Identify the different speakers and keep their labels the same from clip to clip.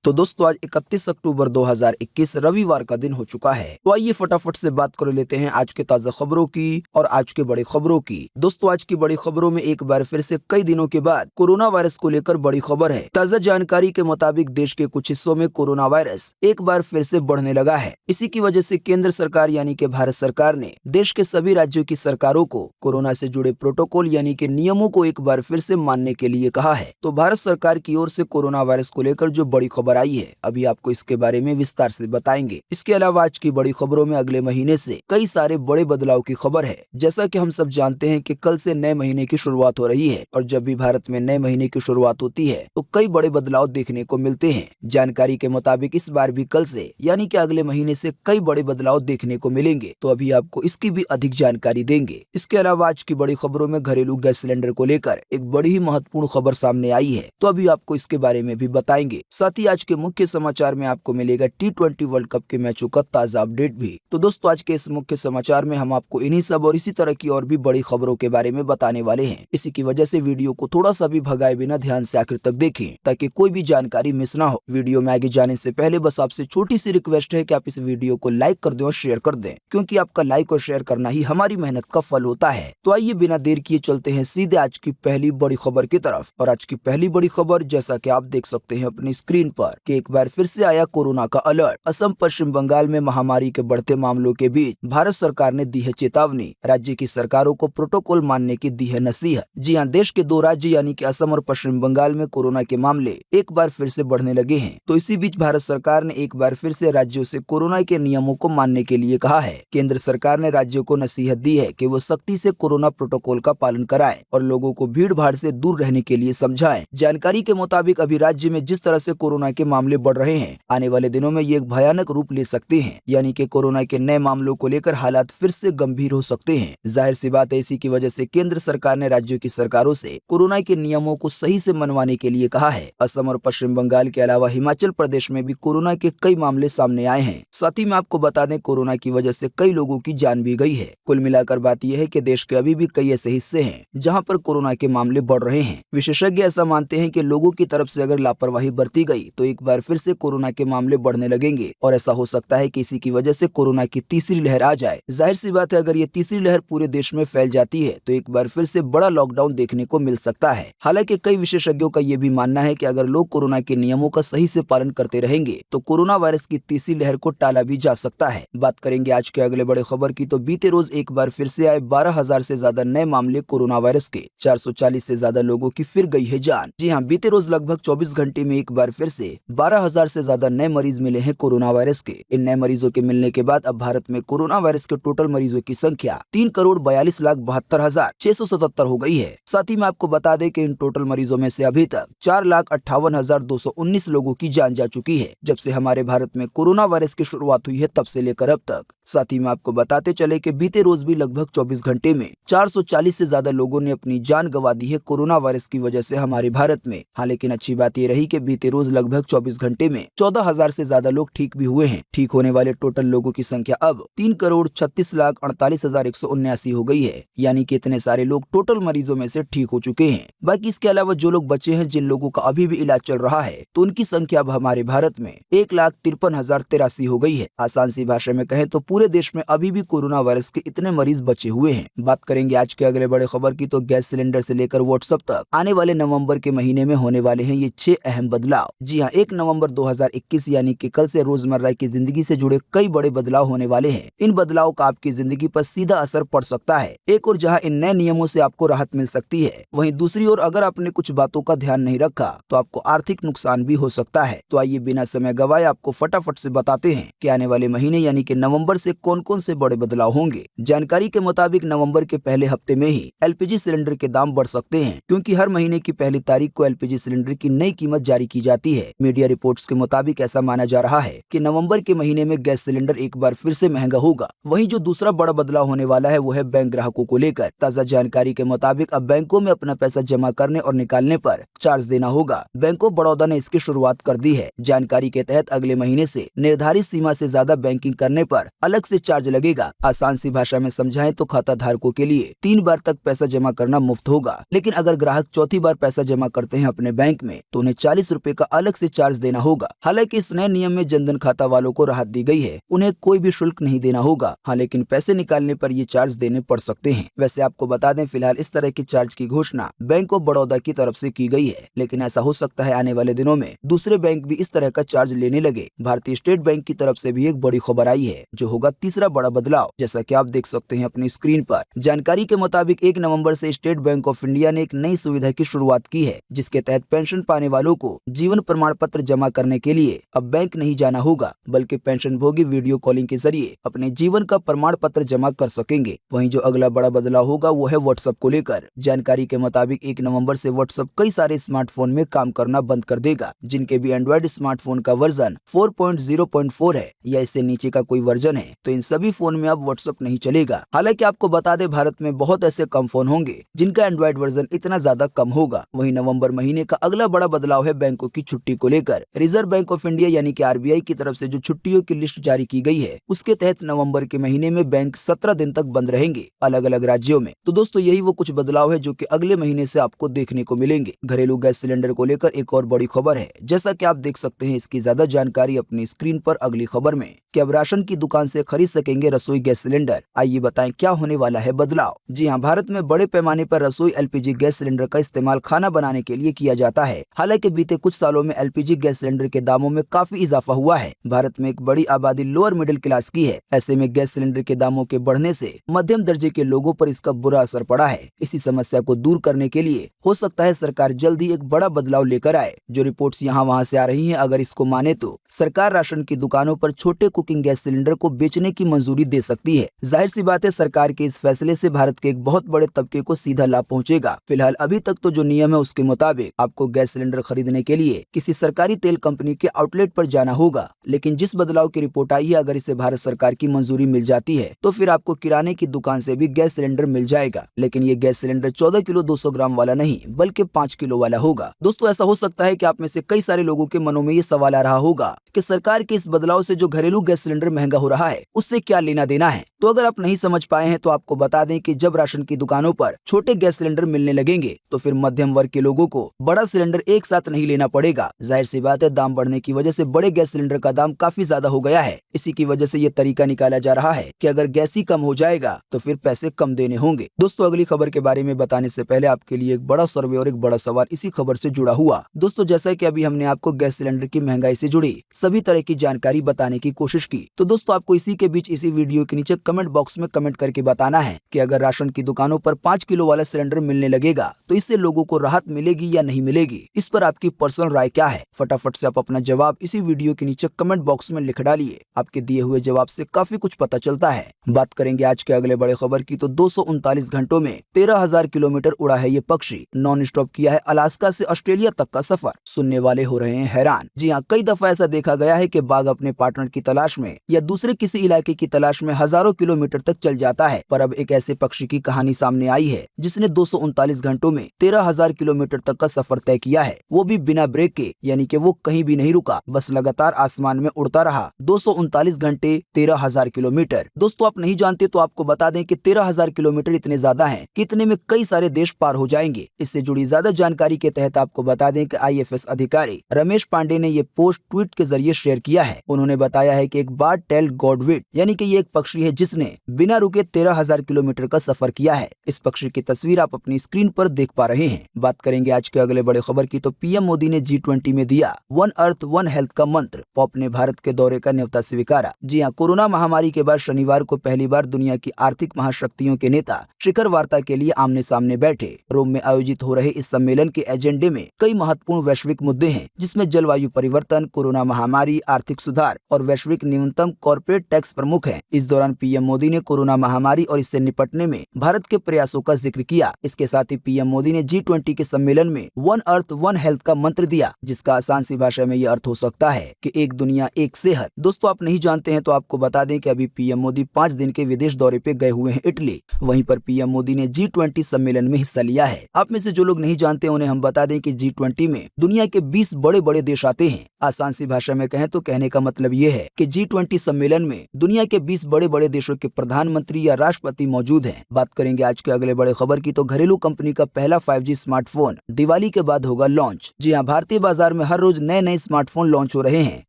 Speaker 1: तो दोस्तों आज 31 अक्टूबर 2021 रविवार का दिन हो चुका है। तो आइए फटाफट से बात कर लेते हैं आज के ताजा खबरों की और आज के बड़ी खबरों की। दोस्तों आज की बड़ी खबरों में एक बार फिर से कई दिनों के बाद कोरोना वायरस को लेकर बड़ी खबर है। ताजा जानकारी के मुताबिक देश के कुछ हिस्सों में कोरोना वायरस एक बार फिर से बढ़ने लगा है। इसी की वजह से केंद्र सरकार यानी कि भारत सरकार ने देश के सभी राज्यों की सरकारों को कोरोना से जुड़े प्रोटोकॉल यानी कि नियमों को एक बार फिर से मानने के लिए कहा है। तो भारत सरकार की ओर से कोरोना वायरस को लेकर जो बड़ी खबर आई है, अभी आपको इसके बारे में विस्तार से बताएंगे। इसके अलावा आज की बड़ी खबरों में अगले महीने से कई सारे बड़े बदलाव की खबर है। जैसा कि हम सब जानते हैं कि कल से नए महीने की शुरुआत हो रही है और जब भी भारत में नए महीने की शुरुआत होती है तो कई बड़े बदलाव देखने को मिलते हैं। जानकारी के मुताबिक इस बार भी कल से यानी कि अगले महीने से कई बड़े बदलाव देखने को मिलेंगे। तो अभी आपको इसकी भी अधिक जानकारी देंगे। इसके अलावा आज की बड़ी खबरों में घरेलू गैस सिलेंडर को लेकर एक बड़ी ही महत्वपूर्ण खबर सामने आई है, तो अभी आपको इसके बारे में भी बताएंगे। साथ ही आज के मुख्य समाचार में आपको मिलेगा T20 वर्ल्ड कप के मैचों का ताजा अपडेट भी। तो दोस्तों आज के इस मुख्य समाचार में हम आपको इन्हीं सब और इसी तरह की और भी बड़ी खबरों के बारे में बताने वाले हैं। इसी की वजह से वीडियो को थोड़ा सा भी भगाए बिना ध्यान से आखिर तक देखें ताकि कोई भी जानकारी मिस ना हो। वीडियो में आगे जाने से पहले बस आपसे छोटी सी रिक्वेस्ट है कि आप इस वीडियो को लाइक कर दें और शेयर कर दें, क्योंकि आपका लाइक और शेयर करना ही हमारी मेहनत का फल होता है। तो आइए बिना देर किए चलते हैं सीधे आज की पहली बड़ी खबर की तरफ। और आज की पहली बड़ी खबर जैसा कि आप देख सकते हैं अपनी स्क्रीन पर कि एक बार फिर से आया कोरोना का अलर्ट। असम पश्चिम बंगाल में महामारी के बढ़ते मामलों के बीच भारत सरकार ने दी है चेतावनी। राज्य की सरकारों को प्रोटोकॉल मानने की दी है नसीहत। जी हां, देश के दो राज्य यानी कि असम और पश्चिम बंगाल में कोरोना के मामले एक बार फिर से बढ़ने लगे हैं। तो इसी बीच भारत सरकार ने एक बार फिर से राज्यों से कोरोना के नियमों को मानने के लिए कहा है। केंद्र सरकार ने राज्यों को नसीहत दी है कि वो सख्ती से कोरोना प्रोटोकॉल का पालन कराएं और लोगों को भीड़ भाड़ से दूर रहने के लिए समझाएं। जानकारी के मुताबिक अभी राज्य में जिस तरह से कोरोना के मामले बढ़ रहे हैं, आने वाले दिनों में ये एक भयानक रूप ले सकते हैं, यानी कि कोरोना के नए मामलों को लेकर हालात फिर से गंभीर हो सकते हैं। जाहिर सी बात है, इसी की वजह से केंद्र सरकार ने राज्यों की सरकारों से कोरोना के नियमों को सही से मनवाने के लिए कहा है। असम और पश्चिम बंगाल के अलावा हिमाचल प्रदेश में भी कोरोना के कई मामले सामने आए हैं। साथ ही में आपको बता दें, कोरोना की वजह से कई लोगों की जान भी गई है। कुल मिलाकर बात यह है कि देश के अभी भी कई ऐसे हिस्से हैं जहां पर कोरोना के मामले बढ़ रहे हैं। विशेषज्ञ ऐसा मानते हैं कि लोगों की तरफ से अगर लापरवाही बरती गई तो एक बार फिर से कोरोना के मामले बढ़ने लगेंगे और ऐसा हो सकता है कि इसी की वजह से कोरोना की तीसरी लहर आ जाए। जाहिर सी बात है, अगर ये तीसरी लहर पूरे देश में फैल जाती है तो एक बार फिर से बड़ा लॉकडाउन देखने को मिल सकता है। हालांकि कई विशेषज्ञों का ये भी मानना है कि अगर लोग कोरोना के नियमों का सही से पालन करते रहेंगे तो कोरोना वायरस की तीसरी लहर को टाला भी जा सकता है। बात करेंगे आज के अगले बड़े खबर की, तो बीते रोज एक बार फिर से आए 12,000 से ज्यादा नए मामले कोरोना वायरस के। 440 से ज्यादा लोगों की फिर गई है जान। जी हाँ, बीते रोज लगभग 24 घंटे में एक बार फिर से 12,000 से ज्यादा नए मरीज मिले हैं कोरोना वायरस के। इन नए मरीजों के मिलने के बाद अब भारत में कोरोना वायरस के टोटल मरीजों की संख्या 3,42,72,677 हो गई है। साथ ही में आपको बता दें कि इन टोटल मरीजों में से अभी तक 4,58,219 लोगों की जान जा चुकी है जब से हमारे भारत में कोरोना वायरस की शुरुआत हुई है तब से लेकर अब तक। साथ ही में आपको बताते चले कि बीते रोज भी लगभग 24 घंटे में 440 से ज्यादा लोगों ने अपनी जान गंवा दी है कोरोना वायरस की वजह से हमारे भारत में। हाँ, लेकिन अच्छी बात ये रही कि बीते रोज लगभग 24 घंटे में 14,000 से ज्यादा लोग ठीक भी हुए हैं। ठीक होने वाले टोटल लोगों की संख्या अब 3,36,48,179 हो गई है, यानी कि इतने सारे लोग टोटल मरीजों में से ठीक हो चुके हैं। बाकी इसके अलावा जो लोग बचे हैं, जिन लोगों का अभी भी इलाज चल रहा है, तो उनकी संख्या अब हमारे भारत में 1,53,083 हो गई है। आसान सी भाषा में कहें तो पूरे देश में अभी भी कोरोना वायरस के इतने मरीज बचे हुए हैं। बात करेंगे आज के अगले बड़े खबर की, तो गैस सिलेंडर से लेकर व्हाट्सएप तक आने वाले नवंबर के महीने में होने वाले हैं ये 6 अहम बदलाव। जी हाँ, 1 नवंबर 2021 यानी कि कल से रोजमर्रा की जिंदगी से जुड़े कई बड़े बदलाव होने वाले हैं। इन बदलाव का आपकी जिंदगी पर सीधा असर पड़ सकता है। एक और जहां इन नए नियमों से आपको राहत मिल सकती है, वहीं दूसरी ओर अगर आपने कुछ बातों का ध्यान नहीं रखा तो आपको आर्थिक नुकसान भी हो सकता है। तो आइए बिना समय गवाए आपको फटाफट से बताते हैं कि आने वाले महीने यानी कि नवंबर से कौन कौन से बड़े बदलाव होंगे। जानकारी के मुताबिक नवंबर के पहले हफ्ते में ही एलपीजी सिलेंडर के दाम बढ़ सकते हैं, क्योंकि हर महीने की पहली तारीख को एलपीजी सिलेंडर की नई कीमत जारी की जाती है। मीडिया रिपोर्ट्स के मुताबिक ऐसा माना जा रहा है कि नवंबर के महीने में गैस सिलेंडर एक बार फिर से महंगा होगा। वहीं जो दूसरा बड़ा बदलाव होने वाला है वो है बैंक ग्राहकों को लेकर। ताजा जानकारी के मुताबिक अब बैंकों में अपना पैसा जमा करने और निकालने पर चार्ज देना होगा। बैंक ऑफ बड़ौदा ने इसकी शुरुआत कर दी है। जानकारी के तहत अगले महीने से निर्धारित सीमा से ज्यादा बैंकिंग करने पर अलग से चार्ज लगेगा। आसान सी भाषा में समझाएं तो खाता धारकों के लिए 3 बार तक पैसा जमा करना मुफ्त होगा, लेकिन अगर ग्राहक चौथी बार पैसा जमा करते हैं अपने बैंक में तो उन्हें 40 रुपए का अलग से चार्ज देना होगा। हालांकि इस नए नियम में जनधन खाता वालों को राहत दी गई है, उन्हें कोई भी शुल्क नहीं देना होगा। हाँ, लेकिन पैसे निकालने पर ये चार्ज देने पड़ सकते हैं। वैसे आपको बता दें, फिलहाल इस तरह के चार्ज की घोषणा बैंक ऑफ बड़ौदा की तरफ से की गई है, लेकिन ऐसा हो सकता है आने वाले दिनों में दूसरे बैंक भी इस तरह का चार्ज लेने लगे। भारतीय स्टेट बैंक की तरफ से भी एक बड़ी खबर आई है, जो होगा तीसरा बड़ा बदलाव। जैसा कि आप देख सकते हैं अपनी स्क्रीन पर, जानकारी के मुताबिक 1 नवंबर से स्टेट बैंक ऑफ इंडिया ने एक नई सुविधा की शुरुआत की है, जिसके तहत पेंशन पाने वालों को जीवन प्रमाण पत्र जमा करने के लिए अब बैंक नहीं जाना होगा, बल्कि पेंशन भोगी वीडियो कॉलिंग के जरिए अपने जीवन का प्रमाण पत्र जमा कर सकेंगे। वहीं जो अगला बड़ा बदलाव होगा वो है व्हाट्सएप को लेकर। जानकारी के मुताबिक 1 नवंबर से व्हाट्सएप कई सारे स्मार्टफोन में काम करना बंद कर देगा, जिनके भी एंड्रॉइड स्मार्टफोन का वर्जन 4.0.4 है या इससे नीचे का कोई वर्जन है, तो इन सभी फोन में अब व्हाट्सएप नहीं चलेगा। हालांकि आपको बता दें, भारत में बहुत ऐसे कम फोन होंगे जिनका एंड्रॉइड वर्जन इतना ज्यादा कम होगा। वहीं नवंबर महीने का अगला बड़ा बदलाव है बैंकों की छुट्टी को लेकर। रिजर्व बैंक ऑफ इंडिया यानी कि आरबीआई की तरफ से जो छुट्टियों की लिस्ट जारी की गई है, उसके तहत नवंबर के महीने में बैंक 17 दिन तक बंद रहेंगे अलग अलग राज्यों में। तो दोस्तों, यही वो कुछ बदलाव है जो कि अगले महीने से आपको देखने को मिलेंगे। घरेलू गैस सिलेंडर को लेकर एक और बड़ी खबर है, जैसा कि आप देख सकते हैं इसकी ज्यादा जानकारी अपनी स्क्रीन पर अगली खबर में, कि अब राशन की दुकान से खरीद सकेंगे रसोई गैस सिलेंडर। आइए बताएं क्या होने वाला है बदलाव। जी हां, भारत में बड़े पैमाने पर रसोई एलपीजी गैस सिलेंडर का इस्तेमाल खाना बनाने के लिए किया जाता है। हालांकि बीते कुछ सालों में एलपीजी गैस सिलेंडर के दामों में काफी इजाफा हुआ है। भारत में एक बड़ी आबादी लोअर मिडिल क्लास की है। ऐसे में गैस सिलेंडर के दामों के बढ़ने से मध्यम दर्जे के लोगों पर इसका बुरा असर पड़ा है। इसी समस्या को दूर करने के लिए हो सकता है सरकार जल्द ही एक बड़ा बदलाव लेकर आए। जो रिपोर्ट्स यहाँ वहाँ से आ रही हैं, अगर इसको माने तो सरकार राशन की दुकानों पर छोटे कुकिंग गैस सिलेंडर को बेचने की मंजूरी दे सकती है। जाहिर सी बात है, सरकार के इस फैसले से भारत के एक बहुत बड़े तबके को सीधा लाभ पहुंचेगा। फिलहाल अभी तक तो जो नियम है उसके मुताबिक आपको गैस सिलेंडर खरीदने के लिए किसी सरकारी तेल कंपनी के आउटलेट पर जाना होगा। लेकिन जिस बदलाव की रिपोर्ट आई है, अगर इसे भारत सरकार की मंजूरी मिल जाती है तो फिर आपको किराने की दुकान से भी गैस सिलेंडर मिल जाएगा। लेकिन ये गैस सिलेंडर 14 किलो 200 ग्राम वाला नहीं, बल्कि 5 किलो वाला होगा। दोस्तों, ऐसा हो सकता है कि आप में से कई सारे लोगों के मनों में ये सवाल आ रहा होगा कि सरकार के इस बदलाव से जो घरेलू गैस सिलेंडर महंगा हो रहा है, उससे क्या लेना देना है। तो अगर आप नहीं समझ पाए हैं तो आपको बता दें कि जब राशन की दुकानों पर छोटे गैस सिलेंडर मिलने लगेंगे तो फिर मध्यम वर्ग के लोगों को बड़ा सिलेंडर एक साथ नहीं लेना पड़ेगा। जाहिर सी बात है, दाम बढ़ने की वजह से बड़े गैस सिलेंडर का दाम काफी ज्यादा हो गया है। इसी की वजह से ये तरीका निकाला जा रहा है कि अगर गैस ही कम हो जाएगा तो फिर पैसे कम देने होंगे। दोस्तों, अगली खबर के बारे में बताने से पहले आपके लिए एक बड़ा सर्वे और एक बड़ा सवाल इसी खबर से जुड़ा हुआ। दोस्तों, जैसा कि अभी हमने आपको गैस सिलेंडर की महंगाई से जुड़ी सभी तरह की जानकारी बताने की कोशिश की, तो दोस्तों आपको इसी के बीच इसी वीडियो के नीचे कमेंट बॉक्स में कमेंट करके बताना है कि अगर राशन की दुकानों पर 5 किलो वाला सिलेंडर मिलने लगेगा तो इससे लोगों को राहत मिलेगी या नहीं मिलेगी। इस पर आपकी पर्सनल राय क्या है? फटाफट से आप अपना जवाब इसी वीडियो के नीचे कमेंट बॉक्स में लिख डालिए। आपके दिए हुए जवाब से काफी कुछ पता चलता है। बात करेंगे आज के अगले बड़े खबर की, तो 239 घंटों में 13,000 किलोमीटर उड़ा है ये पक्षी। नॉन स्टॉप किया है अलास्का से ऑस्ट्रेलिया तक का सफर। सुनने वाले हो रहे हैं हैरान। जी हाँ, कई दफा ऐसा देखा गया है कि बाघ अपने पार्टनर की तलाश में या दूसरे किसी इलाके की तलाश में हजारों किलोमीटर तक चल जाता है, पर अब एक ऐसे पक्षी की कहानी सामने आई है जिसने 239 घंटों में 13,000 किलोमीटर तक का सफर तय किया है, वो भी बिना ब्रेक के। यानी कि वो कहीं भी नहीं रुका, बस लगातार आसमान में उड़ता रहा। 239 घंटे 13,000 किलोमीटर। दोस्तों, आप नहीं जानते तो आपको बता दें कि 13,000 किलोमीटर इतने ज्यादा हैं कि इतने में कई सारे देश पार हो जाएंगे। इससे जुड़ी ज्यादा जानकारी के तहत आपको बता दें कि आईएफएस अधिकारी रमेश पांडे ने ये पोस्ट ट्वीट के जरिए शेयर किया है। उन्होंने बताया है कि एक बार टेल गॉडविट यानी कि ये एक पक्षी है जिसने बिना रुके 13,000 किलोमीटर का सफर किया है। इस पक्षी की तस्वीर आप अपनी स्क्रीन पर देख पा रहे हैं। बात करेंगे आज के अगले बड़े खबर की, तो पीएम मोदी ने G20 में दिया वन अर्थ वन हेल्थ का मंत्र। पॉप ने भारत के दौरे का न्योता स्वीकारा। जी हाँ, कोरोना महामारी के बाद शनिवार को पहली बार दुनिया की आर्थिक महाशक्तियों के नेता शिखर वार्ता के लिए आमने सामने बैठे। रोम में आयोजित हो रहे इस सम्मेलन के एजेंडे में कई महत्वपूर्ण वैश्विक मुद्दे हैं, जिसमें जलवायु परिवर्तन, कोरोना महामारी, आर्थिक सुधार और वैश्विक न्यूनतम कॉर्पोरेट टैक्स प्रमुख हैं। इस दौरान पीएम मोदी ने कोरोना महामारी और इससे निपटने में भारत के प्रयासों का जिक्र किया। इसके साथ ही पीएम मोदी ने G20 के सम्मेलन में वन अर्थ वन हेल्थ का मंत्र दिया, जिसका आसान सी भाषा में ये अर्थ हो सकता है कि एक दुनिया एक सेहत। दोस्तों, आप नहीं जानते हैं तो आपको बता दें कि अभी पीएम मोदी 5 दिन के विदेश दौरे पे गए हुए हैं इटली। वहीं पर पीएम मोदी ने G20 सम्मेलन में हिस्सा लिया है। आप में से जो लोग नहीं जानते उन्हें हम बता दें कि G20 में दुनिया के 20 बड़े बड़े देश आते हैं। आसान सी भाषा में कहें तो कहने का मतलब ये है कि G20 सम्मेलन में दुनिया के 20 बड़े बड़े देशों के प्रधानमंत्री या राष्ट्रपति मौजूद हैं। बात करेंगे आज के अगले बड़े खबर की तो घरेलू कंपनी का पहला 5G स्मार्टफोन दिवाली के बाद होगा लॉन्च। जी हाँ, भारतीय बाजार में हर रोज नए नए स्मार्टफोन लॉन्च हो रहे हैं,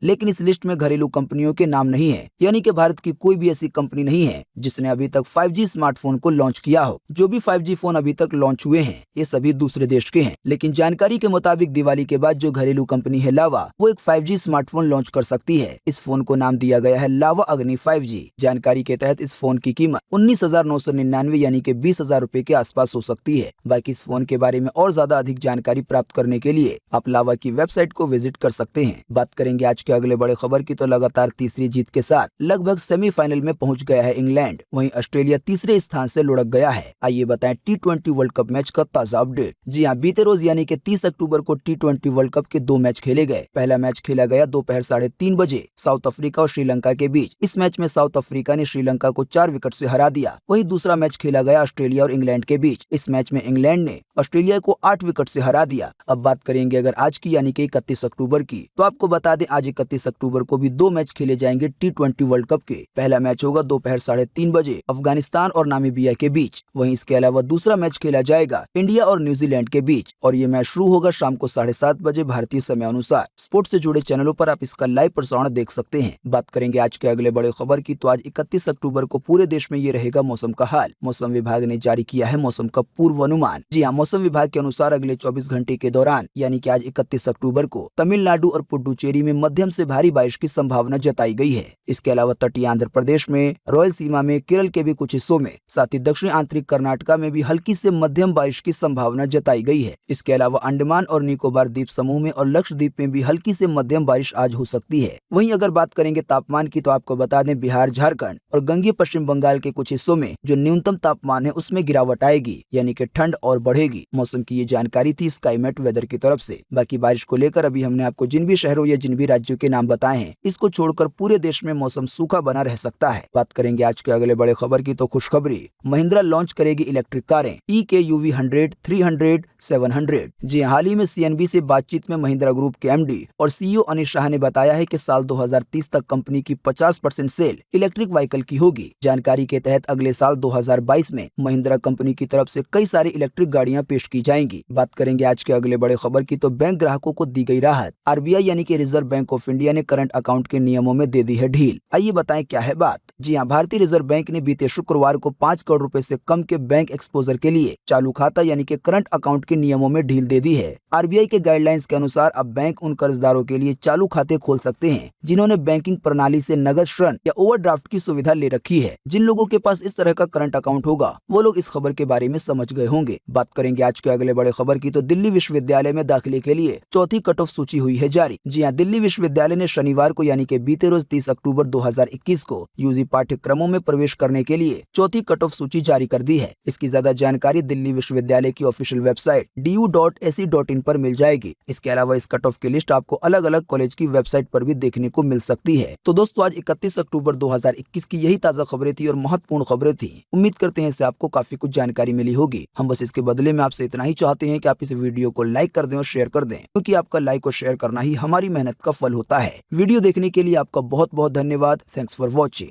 Speaker 1: लेकिन इस लिस्ट में घरेलू कंपनियों के नाम नहीं है, यानी कि भारत की कोई भी ऐसी कंपनी नहीं है जिसने अभी तक 5G स्मार्टफोन को लॉन्च किया हो। जो भी 5G फोन अभी तक लॉन्च हुए हैं ये सभी दूसरे देश के हैं, लेकिन जानकारी के मुताबिक दिवाली के बाद जो घरेलू कंपनी है लावा, वो एक 5G स्मार्टफोन लॉन्च कर सकती है। इस फोन को नाम दिया गया है लावा अग्नि 5G। जानकारी के तहत इस फोन की कीमत 19,999 यानी कि 20,000 रुपए के आसपास हो सकती है। बाकी इस फोन के बारे में और ज्यादा अधिक जानकारी प्राप्त करने के लिए आप लावा की वेबसाइट को विजिट कर सकते हैं। बात करेंगे आज के अगले बड़े खबर की तो लगातार तीसरी जीत के साथ लगभग सेमीफाइनल में पहुंच गया है इंग्लैंड, वहीं ऑस्ट्रेलिया तीसरे स्थान से लुढ़क गया है। आइए बताएं T20 वर्ल्ड कप मैच का ताजा अपडेट। जी हाँ, बीते रोज यानी कि 30 अक्टूबर को T20 वर्ल्ड कप के 2 मैच खेले गए। पहला मैच खेला गया दोपहर 3:30 बजे साउथ अफ्रीका और श्रीलंका के बीच। इस मैच में साउथ अफ्रीका ने श्रीलंका को 4 विकेट से हरा दिया। वहीं दूसरा मैच खेला गया ऑस्ट्रेलिया और इंग्लैंड के बीच। इस मैच में इंग्लैंड ने ऑस्ट्रेलिया को 8 विकेट से हरा दिया। अब बात करेंगे अगर आज की यानी कि 31 अक्टूबर की, तो आपको बता दें आज 31 अक्टूबर को भी 2 मैच खेले जाएंगे T20 वर्ल्ड कप के। पहला मैच होगा दोपहर 3:30 बजे अफगानिस्तान और नामीबिया के बीच। वहीं इसके अलावा दूसरा मैच खेला जाएगा इंडिया और न्यूजीलैंड के बीच, और ये मैच शुरू होगा शाम को 7:30 बजे भारतीय समय अनुसार। स्पोर्ट्स से जुड़े चैनलों पर आप इसका लाइव प्रसारण देख सकते हैं। बात करेंगे आज के अगले बड़े खबर की तो आज 31 अक्टूबर को पूरे देश में ये रहेगा मौसम का हाल। मौसम विभाग ने जारी किया है मौसम का पूर्वानुमान। जी हाँ, मौसम विभाग के अनुसार अगले 24 घंटे के दौरान यानी कि आज 31 अक्टूबर को तमिलनाडु और पुडुचेरी में मध्यम से भारी बारिश की संभावना जताई गई है। इसके अलावा तटीय आंध्र प्रदेश में, रॉयल सीमा में, केरल के भी कुछ हिस्सों में, साथ ही दक्षिण आंतरिक कर्नाटका में भी हल्की से मध्यम बारिश की संभावना जताई गई है। इसके अलावा अंडमान और निकोबार द्वीप समूह में और लक्षद्वीप में भी हल्की से मध्यम बारिश आज हो सकती है। वहीं अगर बात करेंगे तापमान की तो आपको बता दें बिहार, झारखंड और गंगीय पश्चिम बंगाल के कुछ हिस्सों में जो न्यूनतम तापमान है उसमें गिरावट आएगी, यानी कि ठंड और बढ़ेगी। मौसम की ये जानकारी थी स्काईमेट वेदर की तरफ से। बाकी बारिश को लेकर अभी हमने आपको जिन भी शहरों या जिन भी राज्यों के नाम बताए हैं, इसको छोड़कर पूरे देश में मौसम सूखा बना रह सकता है। बात करेंगे आज के अगले बड़े खबर की तो खुशखबरी, महिंद्रा लॉन्च करेगी इलेक्ट्रिक कारें EKUV 100, 300, 700। जी हाल ही में CNB से बातचीत में महिंद्रा ग्रुप के MD और CEO अनिल शाह ने बताया है कि साल 2030 तक कंपनी की 50% सेल इलेक्ट्रिक व्हीकल की होगी। जानकारी के तहत अगले साल 2022 में महिंद्रा कंपनी की तरफ से कई सारी इलेक्ट्रिक गाड़ियां पेश की जाएंगी। बात करेंगे आज के अगले बड़े खबर की तो बैंक ग्राहकों को दी गई राहत। RBI यानी कि रिजर्व बैंक ऑफ इंडिया ने करंट अकाउंट के नियमों में दे दी है ढील। आइए बताएं क्या है बात। जी हाँ, भारतीय रिजर्व बैंक ने बीते शुक्रवार को 5 करोड़ रुपए से कम के बैंक एक्सपोजर के लिए चालू खाता यानी कि करंट अकाउंट के नियमों में ढील दे दी है। RBI के गाइडलाइंस के अनुसार अब बैंक उन कर्जदारों के लिए चालू खाते खोल सकते हैं जिन्होंने बैंकिंग प्रणाली से नगद ऋण या ओवरड्राफ्ट की सुविधा ले रखी है। जिन लोगों के पास इस तरह का करंट अकाउंट होगा वो लोग इस खबर के बारे में समझ गए होंगे। बात करेंगे आज के अगले बड़े खबर की तो दिल्ली विश्वविद्यालय में दाखिले के लिए चौथी कट ऑफ सूची हुई है जारी। जी हाँ, दिल्ली विश्वविद्यालय ने शनिवार को यानी कि बीते रोज 30 अक्टूबर 2021 को UG पाठ्यक्रमों में प्रवेश करने के लिए चौथी कट ऑफ सूची जारी कर दी है। इसकी ज्यादा जानकारी दिल्ली विश्वविद्यालय की ऑफिशियल वेबसाइट du.ac.in पर मिल जाएगी। इसके अलावा इस कट ऑफ की लिस्ट आपको अलग अलग कॉलेज की वेबसाइट पर भी देखने को मिल सकती है। तो दोस्तों आज 31 अक्टूबर 2021 की यही ताजा खबरें थी और महत्वपूर्ण खबरें थी। उम्मीद करते हैं इससे आपको काफी कुछ जानकारी मिली होगी। हम बस इसके बदले में आपसे इतना ही चाहते हैं कि आप इस वीडियो को लाइक कर दें और शेयर कर दें, क्योंकि आपका लाइक और शेयर करना ही हमारी मेहनत का फल होता है। वीडियो देखने के लिए आपका बहुत बहुत धन्यवाद। Thanks for watching.